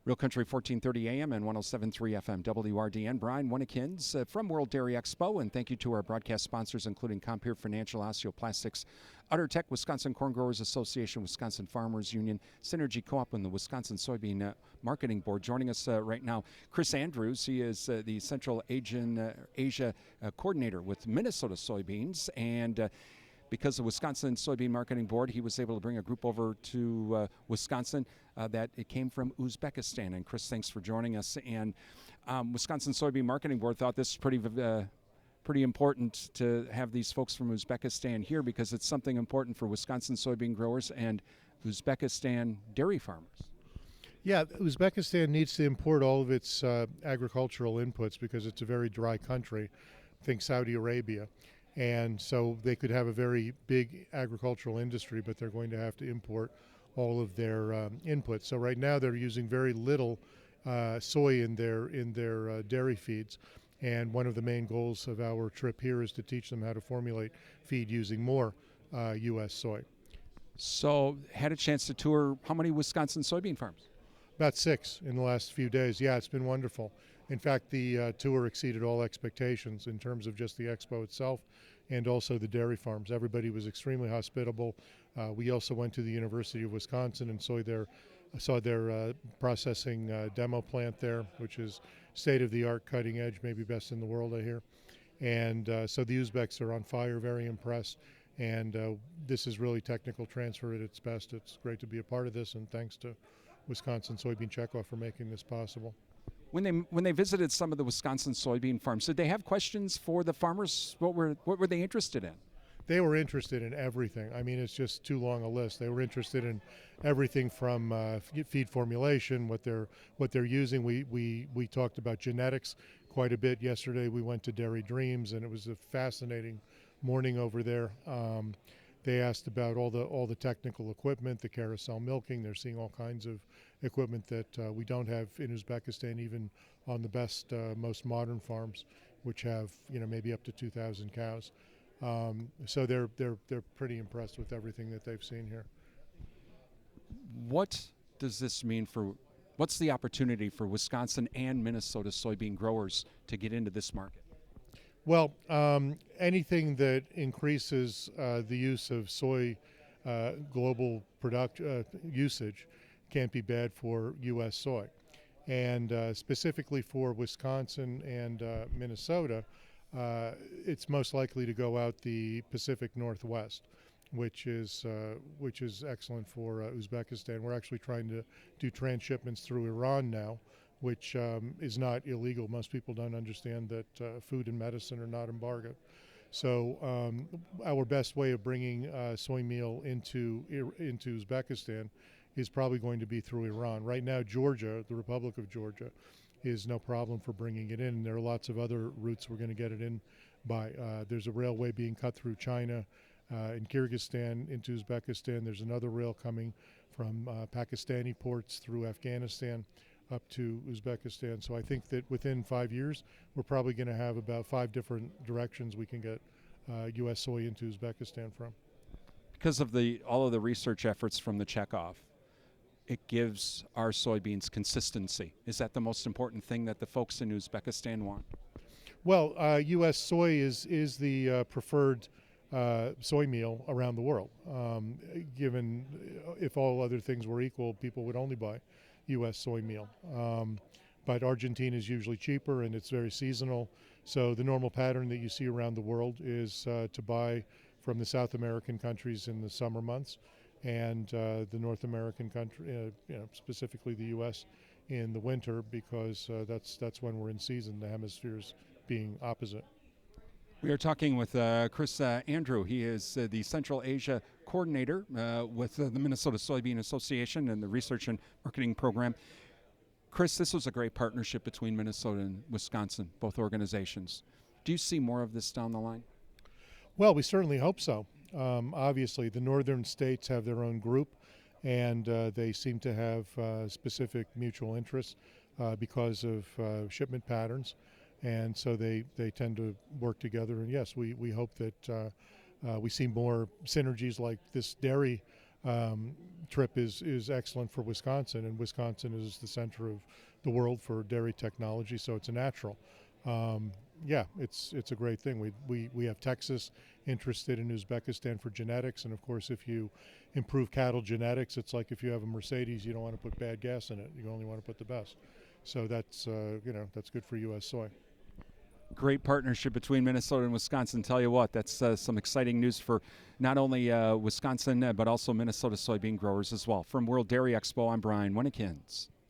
Real Country 1430 AM and 107.3 FM WRDN. Brian Winnekins from World Dairy Expo, and thank you to our broadcast sponsors, including Compeer Financial, Osteoplastics, UtterTech, Wisconsin Corn Growers Association, Wisconsin Farmers Union, Synergy Co-op, and the Wisconsin Soybean Marketing Board. Joining us right now, Chris Andrews. He is the Central Asia coordinator with Minnesota Soybeans, and because of Wisconsin Soybean Marketing Board, he was able to bring a group over to Wisconsin that it came from Uzbekistan. And Chris, thanks for joining us. And Wisconsin Soybean Marketing Board thought this is pretty important to have these folks from Uzbekistan here because it's something important for Wisconsin soybean growers and Uzbekistan dairy farmers. Yeah, Uzbekistan needs to import all of its agricultural inputs because it's a very dry country. Think Saudi Arabia. And so they could have a very big agricultural industry, but they're going to have to import all of their inputs. So right now they're using very little soy in their dairy feeds. And one of the main goals of our trip here is to teach them how to formulate feed using more U.S. soy. So had a chance to tour how many Wisconsin soybean farms? About 6 in the last few days. Yeah, it's been wonderful. In fact, the tour exceeded all expectations in terms of just the expo itself and also the dairy farms. Everybody was extremely hospitable. We also went to the University of Wisconsin and saw their processing demo plant there, which is state-of-the-art, cutting edge, maybe best in the world, I hear. And so the Uzbeks are on fire, very impressed. And this is really technical transfer at its best. It's great to be a part of this, and thanks to Wisconsin Soybean Checkoff for making this possible. When they visited some of the Wisconsin soybean farms, did they have questions for the farmers? What were they interested in? They were interested in everything. I mean, it's just too long a list. They were interested in everything from feed formulation, what they're using. We talked about genetics quite a bit yesterday. We went to Dairy Dreams, and it was a fascinating morning over there. They asked about all the technical equipment, the carousel milking. They're seeing all kinds of equipment that we don't have in Uzbekistan, even on the best, most modern farms, which have maybe up to 2,000 cows. So they're pretty impressed with everything that they've seen here. What does this mean what's the opportunity for Wisconsin and Minnesota soybean growers to get into this market? Well, anything that increases the use of soy global usage can't be bad for U.S. soy. And specifically for Wisconsin and Minnesota, it's most likely to go out the Pacific Northwest, which is excellent for Uzbekistan. We're actually trying to do transshipments through Iran now, which is not illegal. Most people don't understand that food and medicine are not embargoed. So our best way of bringing soy meal into Uzbekistan is probably going to be through Iran. Right now, Georgia, the Republic of Georgia, is no problem for bringing it in. There are lots of other routes we're going to get it in by. There's a railway being cut through China in Kyrgyzstan into Uzbekistan. There's another rail coming from Pakistani ports through Afghanistan up to Uzbekistan. So I think that within 5 years, we're probably going to have about 5 different directions we can get U.S. soy into Uzbekistan from. Because of all of the research efforts from the checkoff, it gives our soybeans consistency. Is that the most important thing that the folks in Uzbekistan want? Well, U.S. soy is the preferred soy meal around the world. Given if all other things were equal, people would only buy U.S. soy meal. But Argentina is usually cheaper and it's very seasonal. So the normal pattern that you see around the world is to buy from the South American countries in the summer months and the North American country, specifically the U.S. in the winter because that's when we're in season, the hemispheres being opposite. We are talking with Chris Andrew. He is the Central Asia coordinator with the Minnesota Soybean Association and the Research and Marketing Program. Chris, this was a great partnership between Minnesota and Wisconsin, both organizations. Do you see more of this down the line? Well, we certainly hope so. Obviously, the northern states have their own group, and they seem to have specific mutual interests because of shipment patterns. And so they tend to work together. And yes, we hope that we see more synergies like this dairy trip is excellent for Wisconsin, and Wisconsin is the center of the world for dairy technology, so it's a natural. Yeah, it's a great thing. We have Texas interested in Uzbekistan for genetics, and of course, if you improve cattle genetics, it's like if you have a Mercedes, you don't want to put bad gas in it. You only want to put the best. So that's that's good for U.S. soy. Great partnership between Minnesota and Wisconsin. Tell you what, that's some exciting news for not only Wisconsin but also Minnesota soybean growers as well. From World Dairy Expo, I'm Brian Winnikins.